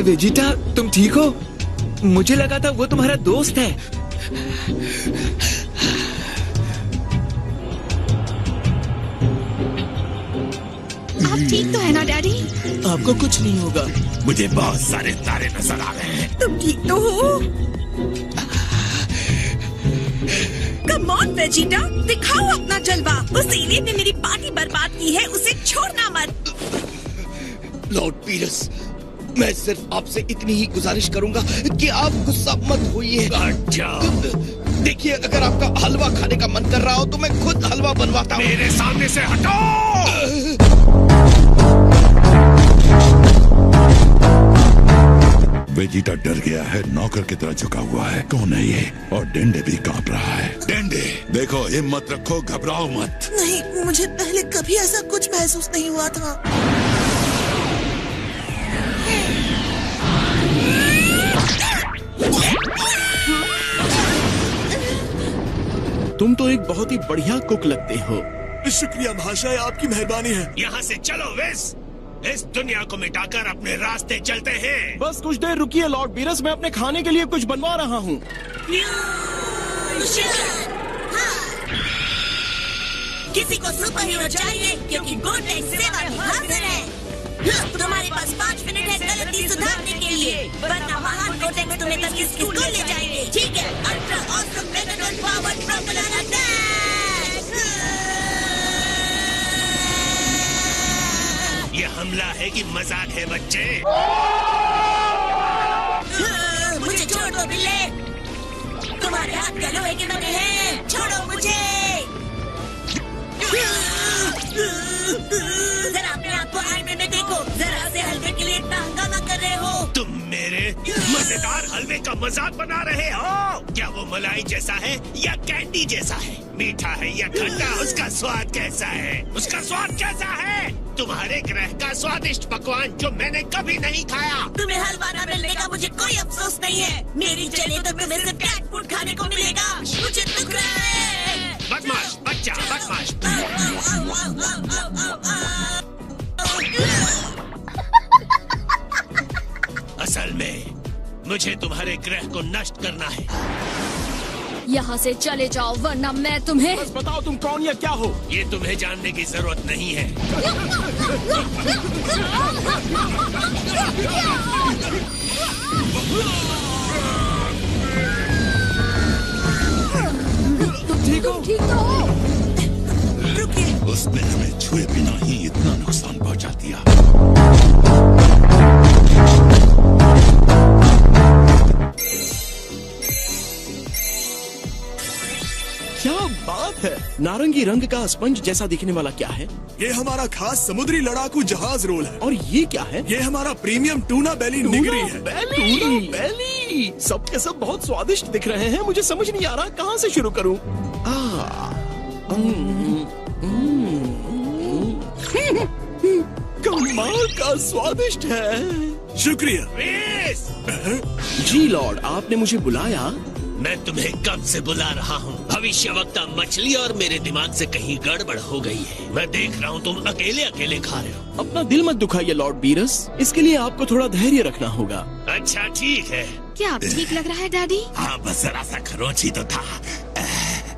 Vegeta, तुम ठीक हो? मुझे लगा था वो तुम्हारा दोस्त है। आप ठीक तो है ना डैडी? आपको कुछ नहीं होगा। मुझे बहुत सारे तारे नजर आ रहे हैं। तुम ठीक तो हो? कम ऑन वेजिटा, दिखाओ अपना जलवा। उस एलियन ने मेरी पार्टी बर्बाद की है, उसे छोड़ना मत। लॉर्ड पीरस, मैं सिर्फ आपसे इतनी ही गुजारिश करूंगा कि आप गुस्सा मत होइए। देखिए, अगर आपका हलवा खाने का मन कर रहा हो तो मैं खुद हलवा बनवाता हूँ। मेरे सामने से हटो! वेजिटा डर गया है, नौकर की तरह झुका हुआ है। कौन है ये? और डेंडे भी कांप रहा है। डेंडे, देखो, हिम्मत रखो, घबराओ मत। नहीं, मुझे पहले कभी ऐसा कुछ महसूस नहीं हुआ था। तुम तो एक बहुत ही बढ़िया कुक लगते हो। शुक्रिया महाशय, आपकी मेहरबानी है। यहाँ से चलो वेस, इस दुनिया को मिटाकर अपने रास्ते चलते हैं। बस कुछ देर रुकिए लॉर्ड बीरस, मैं अपने खाने के लिए कुछ बनवा रहा हूँ। किसी को सुपर हीरो चाहिए क्योंकि गोटेक्स सेवा में हाजिर है। तुम्हारे पास 5 मिनट है गलती सुधारने के लिए, वरना महान गोटेक्स तुम्हें तक इस स्कूल ले जाएंगे। ठीक है? Ultra awesome megaton power crocodile attack! ये हमला है कि मजाक है बच्चे? मुझे छोड़ दो बिल्ले, तुम्हारे हाथ का लोहे के बने हैं, छोड़ो मुझे। जरा अपने आप को आईने में देखो, जरा से हलवे के लिए इतना हंगामा कर रहे हो। तुम मेरे मजेदार हलवे का मजाक बना रहे हो? क्या वो मलाई जैसा है या कैंडी जैसा है? मीठा है या खट्टा? उसका स्वाद कैसा है? उसका स्वाद कैसा है? तुम्हारे ग्रह का स्वादिष्ट पकवान जो मैंने कभी नहीं खाया। तुम्हें हलवा न मिलने का मुझे कोई अफसोस नहीं है। मेरी चले तो तुम्हें सिर्फ कैट फूड खाने को मिलेगा। मुझे दुख रहा है। बदमाश बच्चा, बदमाश। असल में मुझे तुम्हारे ग्रह को नष्ट करना है। यहाँ से चले जाओ वरना मैं तुम्हें। बस बताओ तुम कौन या क्या हो? ये तुम्हें जानने की जरूरत नहीं है। तुम ठीक हो? ठीक तो हो? रुकिए, उसने हमें छुए बिना ही इतना नुकसान पहुंचा दिया। क्या बात है! नारंगी रंग का स्पंज जैसा दिखने वाला क्या है? ये हमारा खास समुद्री लड़ाकू जहाज रोल है। और ये क्या है? ये हमारा प्रीमियम टूना बेली निगरी है। टूना बेली! सब के सब बहुत स्वादिष्ट दिख रहे हैं। मुझे समझ नहीं आ रहा कहाँ से शुरू करूँ। कमाल का स्वादिष्ट है। शुक्रिया। जी लॉर्ड, आपने मुझे बुलाया? मैं तुम्हें कब से बुला रहा हूँ। भविष्यवक्ता मछली और मेरे दिमाग से कहीं गड़बड़ हो गई है। मैं देख रहा हूँ तुम अकेले अकेले खा रहे हो। अपना दिल मत दुखाइए लॉर्ड बीरस, इसके लिए आपको थोड़ा धैर्य रखना होगा। अच्छा ठीक है। क्या आप ठीक लग रहा है डैडी? हाँ, बस जरा सा खरोच ही तो था।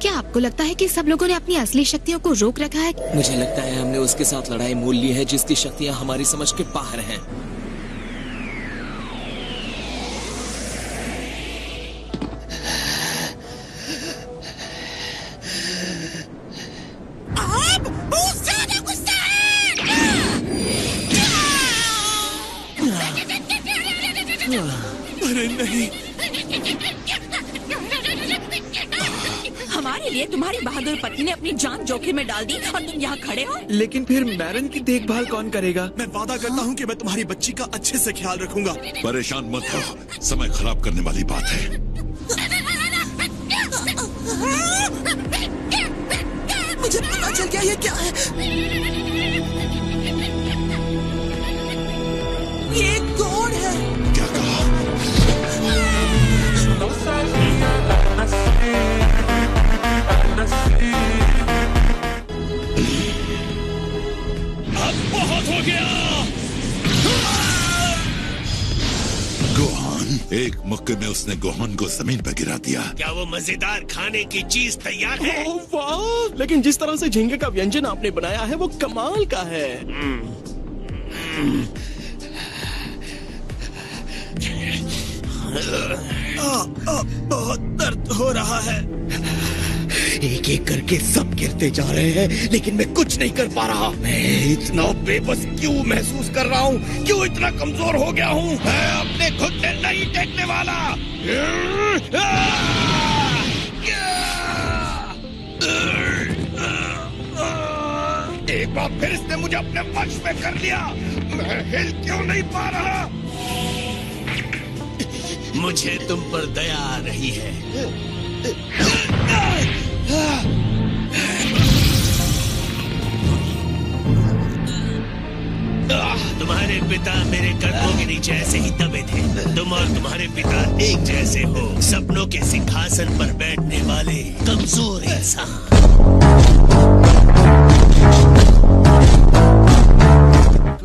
क्या आपको लगता है कि सब लोगों ने अपनी असली शक्तियों को रोक रखा है? मुझे लगता है हमने उसके साथ लड़ाई मोल ली है जिसकी शक्तियाँ हमारी समझ के बाहर हैं। आप बहुत ज्यादा गुस्सा है। अरे नहीं, हमारे लिए तुम्हारी बहादुर पत्नी ने अपनी जान जोखिम में डाल दी और तुम यहाँ खड़े हो। लेकिन फिर मैरन की देखभाल कौन करेगा? मैं वादा करता हूँ कि मैं तुम्हारी बच्ची का अच्छे से ख्याल रखूंगा। परेशान मत हो, समय खराब करने वाली बात है। मुझे पता चल गया ये क्या है। ये कौन है? क्या कहा? अब बहुत हो गया। वाकई में उसने गोहान को जमीन पर गिरा दिया। क्या वो मजेदार खाने की चीज तैयार है? ओह वाह! लेकिन जिस तरह से झींगे का व्यंजन आपने बनाया है वो कमाल का है। बहुत दर्द हो रहा है। एक एक करके सब गिरते जा रहे हैं, लेकिन मैं कुछ नहीं कर पा रहा। मैं इतना बेबस क्यों महसूस कर रहा हूँ? क्यों इतना कमजोर हो गया हूँ? मैं अपने घुटने नहीं टेकने वाला। एक बार फिर इसने मुझे अपने वश में कर लिया। मैं हिल क्यों नहीं पा रहा? मुझे तुम पर दया आ रही है। तुम्हारे पिता मेरे कदमों के नीचे ऐसे ही दबे थे। तुम और तुम्हारे पिता एक जैसे हो, सपनों के सिंहासन पर बैठने वाले कमजोर इंसान।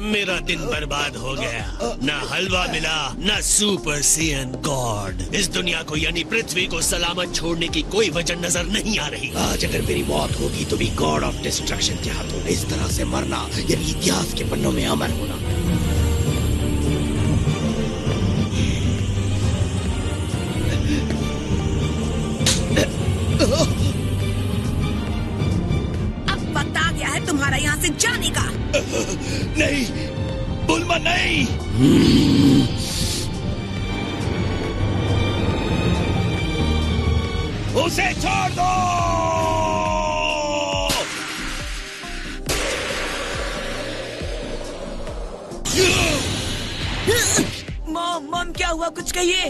मेरा दिन बर्बाद हो गया। ना हलवा मिला, ना सुपर सेयन गॉड। इस दुनिया को यानी पृथ्वी को सलामत छोड़ने की कोई वजह नजर नहीं आ रही। आज अगर मेरी मौत होगी तो भी गॉड ऑफ डिस्ट्रक्शन के हाथों में इस तरह से मरना, यानी इतिहास के पन्नों में अमर होना। अब वक्त आ गया है तुम्हारा यहाँ से जाने का। नहीं बुल्मा, नहीं। उसे छोड़ दो। मॉम क्या हुआ? कुछ कहिए।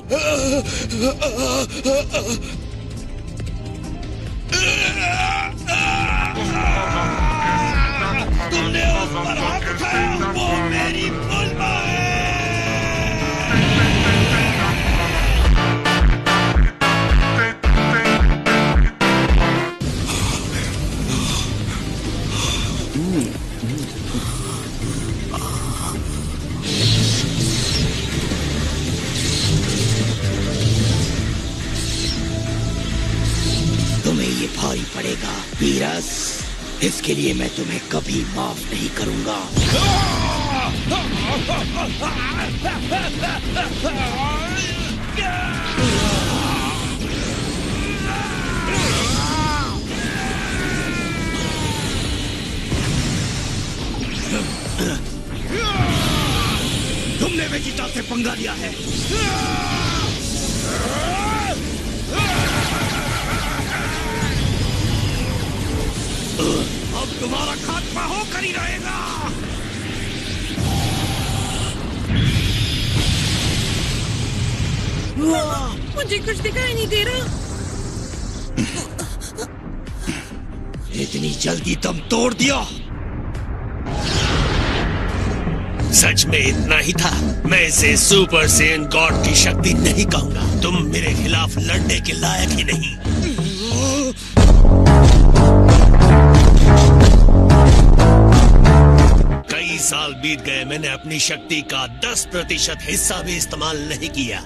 तुमने उस पर हाथ उठाया, वो मेरी बुल्मा है। तुम्हें ये भारी पड़ेगा वीरस। इसके लिए मैं तुम्हें कभी माफ नहीं करूंगा। तुमने वेजिटा से पंगा लिया है। अब तुम्हारा खात्मा होकर ही रहेगा। मुझे कुछ दिखाई नहीं दे रहा। इतनी जल्दी दम तोड़ दिया। सच में इतना ही था। मैं इसे सुपर सेयन गॉड की शक्ति नहीं कहूंगा। तुम मेरे खिलाफ लड़ने के लायक ही नहीं। कई साल बीत गए, मैंने अपनी शक्ति का 10% हिस्सा भी इस्तेमाल नहीं किया।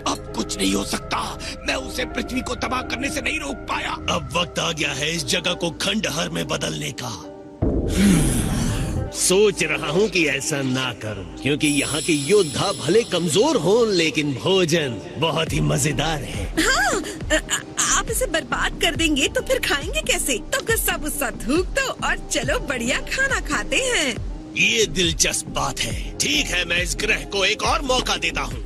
अब कुछ नहीं हो सकता। मैं उसे पृथ्वी को तबाह करने से नहीं रोक पाया। अब वक्त आ गया है इस जगह को खंडहर में बदलने का। सोच रहा हूँ कि ऐसा ना करूं, क्योंकि यहाँ के योद्धा भले कमजोर हों, लेकिन भोजन बहुत ही मजेदार है। हाँ, आप इसे बर्बाद कर देंगे तो फिर खाएंगे कैसे? तो गुस्सा गुस्सा थूक दो और चलो बढ़िया खाना खाते हैं। ये दिलचस्प बात है। ठीक है, मैं इस ग्रह को एक और मौका देता हूँ।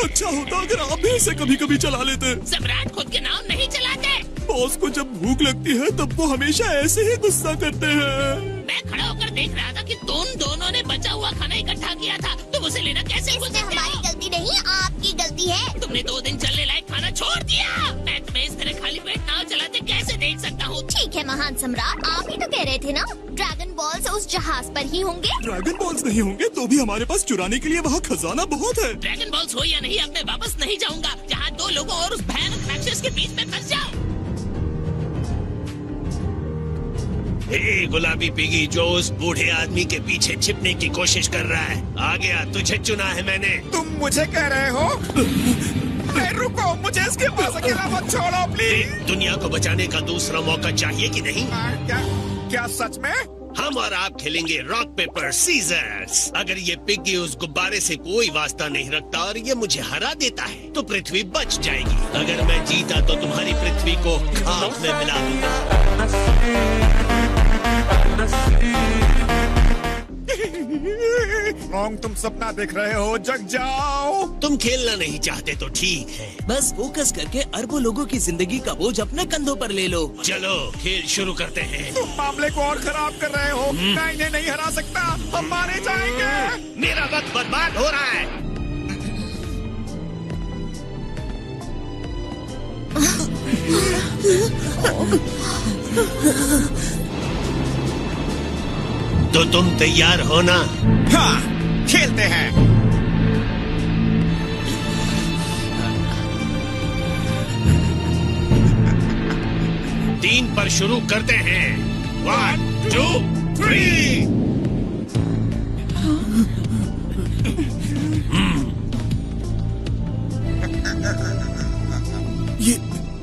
अच्छा होता अगर आप भी इसे कभी कभी चला लेते। सम्राट खुद के नाव नहीं चलाते। बॉस को जब भूख लगती है तब वो हमेशा ऐसे ही गुस्सा करते हैं। मैं खड़ा होकर देख रहा था कि तुम दोनों ने बचा हुआ खाना इकट्ठा किया था। तुम उसे लेना कैसे भूल सकते हो? हमारी गलती नहीं, आपकी गलती है। तुमने 2 दिन चलने लायक खाना छोड़ दिया। मैं तुम्हें इस तरह खाली पेट नाव चलाते कैसे देख सकता हूँ? ठीक है महान सम्राट, आप ही तो कह रहे थे ना ड्रैगन बॉल्स उस जहाज पर ही होंगे। ड्रैगन बॉल्स नहीं होंगे तो भी हमारे पास चुराने के लिए वहाँ खजाना बहुत है। ड्रैगन बॉल्स हो या नहीं, अब मैं वापस नहीं जाऊंगा जहाँ 2 लोगों और उस भयानक राक्षस के बीच में फंस जाऊं। हे गुलाबी पिगी जो उस बूढ़े आदमी के पीछे छिपने की कोशिश कर रहा है, आ गया, तुझे चुना है मैंने। तुम मुझे कह रहे हो? रुको, मुझे इसके पास अकेला मत छोड़ो प्लीज। दुनिया को बचाने का दूसरा मौका चाहिए कि नहीं? क्या सच में? हम और आप खेलेंगे रॉक पेपर सीजर्स। अगर ये पिग्गी उस गुब्बारे से कोई वास्ता नहीं रखता और ये मुझे हरा देता है तो पृथ्वी बच जाएगी। अगर मैं जीता तो तुम्हारी पृथ्वी को खाक में मिला दूंगा। मॉन्ग, तुम सपना देख रहे हो, जग जाओ। तुम खेलना नहीं चाहते तो ठीक है, बस फोकस करके अरबों लोगों की जिंदगी का बोझ अपने कंधों पर ले लो। चलो खेल शुरू करते हैं। तुम मामले को और खराब कर रहे हो। मैं इन्हें नहीं हरा सकता, हम मारे जाएंगे। मेरा वक्त बर्बाद हो रहा है। तो तुम तैयार हो ना? हाँ, खेलते हैं। तीन पर शुरू करते हैं। 1, 2, 3।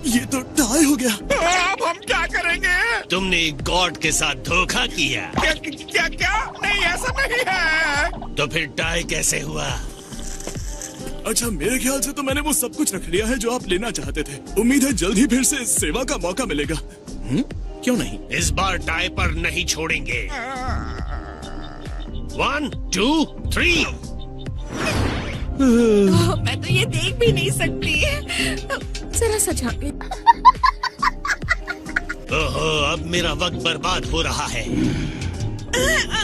ये तो टाई हो गया। अब हम क्या करेंगे? तुमने गॉड के साथ धोखा किया। क्या? नहीं, ऐसा नहीं है। तो फिर टाई कैसे हुआ? अच्छा, मेरे ख्याल से तो मैंने वो सब कुछ रख लिया है जो आप लेना चाहते थे। उम्मीद है जल्द ही फिर से सेवा का मौका मिलेगा। क्यों नहीं? इस बार टाई पर नहीं छोड़ेंगे। 1, 2, 3। मैं तो ये देख भी नहीं सकती। जरा सा झांक। ओहो, अब मेरा वक्त बर्बाद हो रहा है।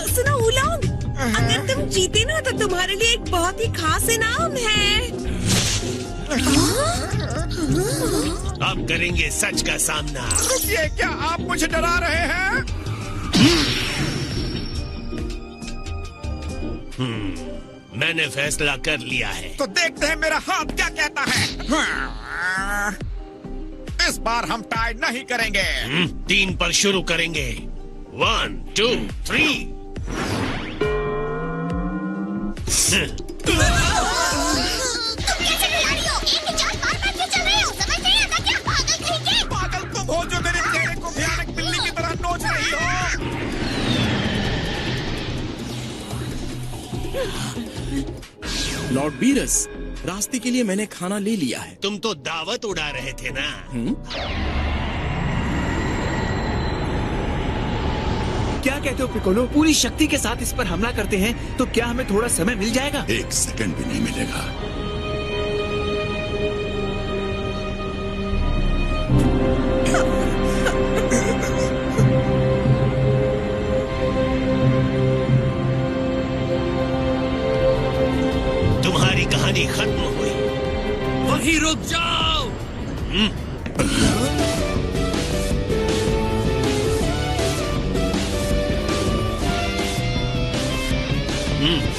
सुनो उलोंग, अगर तुम जीते ना तो तुम्हारे लिए एक बहुत ही खास इनाम है। अब करेंगे सच का सामना। ये क्या आप मुझे डरा रहे हैं? मैंने फैसला कर लिया है। तो देखते हैं मेरा हाथ क्या कहता है। इस बार हम टाई नहीं करेंगे। 3 पर शुरू करेंगे। 1, 2, 3। तुम कैसे खिलाड़ी हो? एक ही चाल बार-बार क्यों चल रहे हो? समझ नहीं आता क्या? पागल कहीं के? पागल तुम हो जो मेरे चेहरे को भयानक बिल्ली की तरह नोच रही हो। लॉर्ड बीरस, रास्ते के लिए मैंने खाना ले लिया है। तुम तो दावत उड़ा रहे थे ना? क्या कहते हो पिकोलो? पूरी शक्ति के साथ इस पर हमला करते हैं तो क्या हमें थोड़ा समय मिल जाएगा? 1 सेकंड भी नहीं मिलेगा। तुम्हारी कहानी खत्म हुई। वहीं रुक जाओ।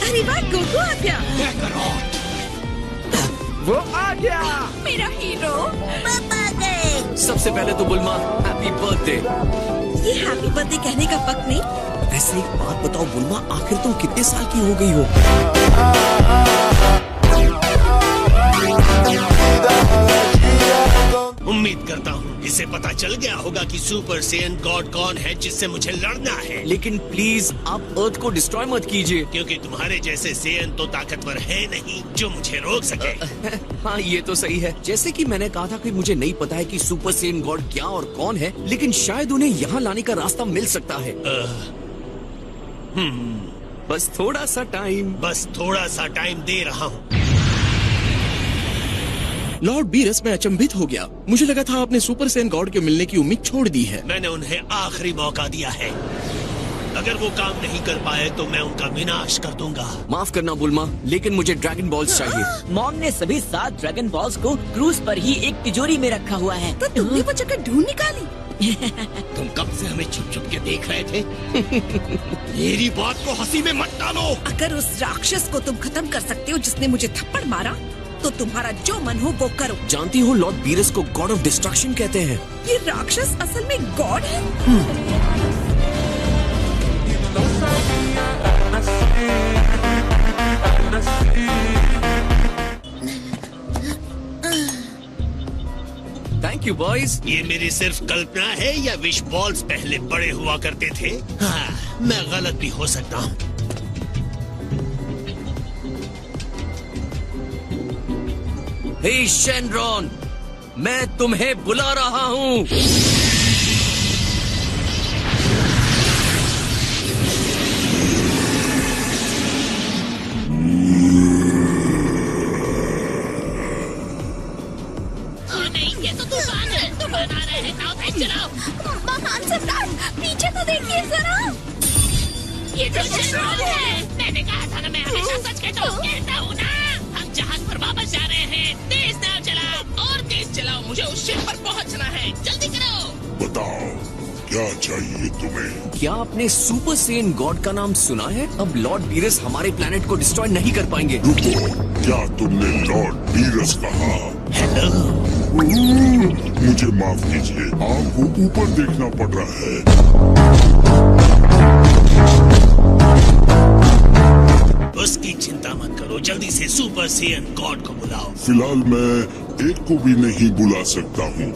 अरे वाह, गोगो आ गया। वो आ गया। मेरा हीरो पापा गए। सबसे पहले तो बुल्मा, हैप्पी बर्थडे। ये हैप्पी बर्थडे कहने का वक्त नहीं। वैसे एक बात बताओ बुल्मा, आखिर तुम कितने साल की हो गई हो? उम्मीद करता हूँ इसे पता चल गया होगा कि सुपर सेयन गॉड कौन है जिससे मुझे लड़ना है। लेकिन प्लीज आप अर्थ को डिस्ट्रॉय मत कीजिए। क्योंकि तुम्हारे जैसे सेयन तो ताकतवर है नहीं जो मुझे रोक सके। हाँ, ये तो सही है। जैसे कि मैंने कहा था कि मुझे नहीं पता है कि सुपर सेयन गॉड क्या और कौन है, लेकिन शायद उन्हें यहाँ लाने का रास्ता मिल सकता है। बस थोड़ा सा टाइम दे रहा हूँ। लॉर्ड बीरस, मैं अचंभित हो गया। मुझे लगा था आपने सुपर सेयन गॉड के मिलने की उम्मीद छोड़ दी है। मैंने उन्हें आखिरी मौका दिया है। अगर वो काम नहीं कर पाए तो मैं उनका विनाश कर दूंगा। माफ करना बुल्मा, लेकिन मुझे ड्रैगन बॉल्स चाहिए। मॉन्ग ने सभी 7 ड्रैगन बॉल्स को क्रूज पर ही एक तिजोरी में रखा हुआ है। तो तुमने वो जगह ढूंढ निकाली? तुम कब से हमें छुप छुप के देख रहे थे? मेरी बात को हंसी में मत डालो। अगर उस राक्षस को तुम खत्म कर सकते हो जिसने मुझे थप्पड़ मारा, तो तुम्हारा जो मन हो वो करो। जानती हो, लॉर्ड बीरस को गॉड ऑफ डिस्ट्रक्शन कहते हैं। ये राक्षस असल में गॉड है? You boys. ये मेरी सिर्फ कल्पना है या विश बॉल्स पहले बड़े हुआ करते थे? हाँ, मैं गलत भी हो सकता हूँ। हे शेनरॉन, मैं तुम्हें बुला रहा हूँ। चलाओ। महान सम्राट, पीछे तो देखिए जरा। ये तो शेनरॉन है। मैंने कहा था ना, मैं हमेशा सच कहता हूँ ना। हम जहाज पर वापस जा रहे हैं। तेज नाव चलाओ और तेज चलाओ। मुझे उस शिप पर पहुँचना है। जल्दी करो। बताओ क्या चाहिए तुम्हें? क्या आपने सुपर सेन गॉड का नाम सुना है? अब लॉर्ड बीरस हमारे प्लेनेट को डिस्ट्रॉय नहीं कर पाएंगे। रुको, क्या तुमने लॉर्ड बीरस कहा? हेलो, मुझे माफ कीजिए, आपको ऊपर देखना पड़ रहा है। उसकी चिंता मत करो, जल्दी से सुपर सेयन गॉड को बुलाओ। फिलहाल मैं एक को भी नहीं बुला सकता हूँ।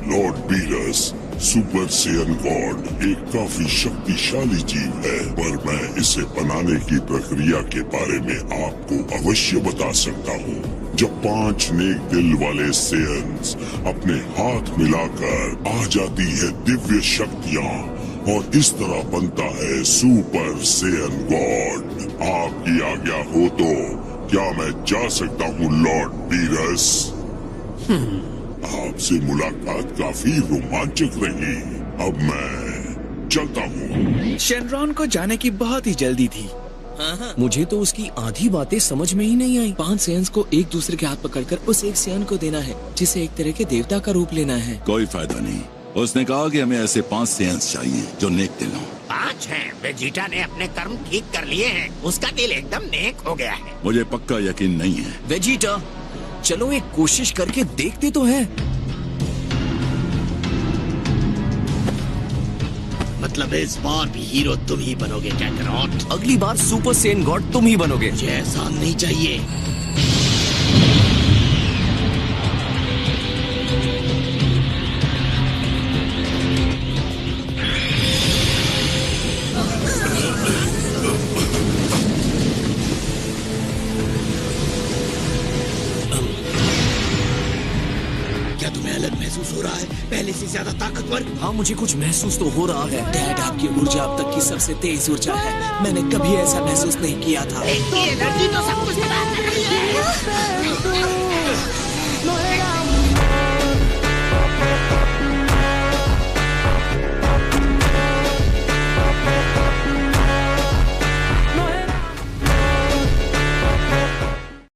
Lord Beerus, super Saiyan God एक काफी शक्तिशाली जीव है, पर मैं इसे बनाने की प्रक्रिया के बारे में आपको अवश्य बता सकता हूँ। जब 5 नेक दिल वाले सेयन्स अपने हाथ मिलाकर आ जाती है दिव्य शक्तियाँ, और इस तरह बनता है सुपर सेयन गॉड। आपकी आज्ञा हो तो क्या मैं जा सकता हूँ लॉर्ड बीरस? आपसे मुलाकात काफी रोमांचक रही। अब मैं चलता हूँ। शेनरॉन को जाने की बहुत ही जल्दी थी। मुझे तो उसकी आधी बातें समझ में ही नहीं आई। 5 सेयन्स को एक दूसरे के हाथ पकड़कर उस एक सेयन को देना है, जिसे एक तरह के देवता का रूप लेना है। कोई फायदा नहीं। उसने कहा कि हमें ऐसे 5 सेयन्स चाहिए जो नेक दिल हों। 5 हैं। वेजिटा ने अपने कर्म ठीक कर लिए हैं। उसका दिल एकदम नेक हो गया है। मुझे पक्का यकीन नहीं है। वेजिटा, चलो एक कोशिश करके देखते तो हैं। मतलब इस बार भी हीरो तुम ही बनोगे काकरोट? अगली बार सुपर सेन गॉड तुम ही बनोगे। मुझे एहसान नहीं चाहिए। महसूस हो रहा है पहले से ज्यादा ताकतवर? हाँ, मुझे कुछ महसूस तो हो रहा है। डैड, आपकी ऊर्जा अब तक की सबसे तेज ऊर्जा है। मैंने कभी ऐसा महसूस नहीं किया था। एनर्जी तो सब कुछ बता रही है।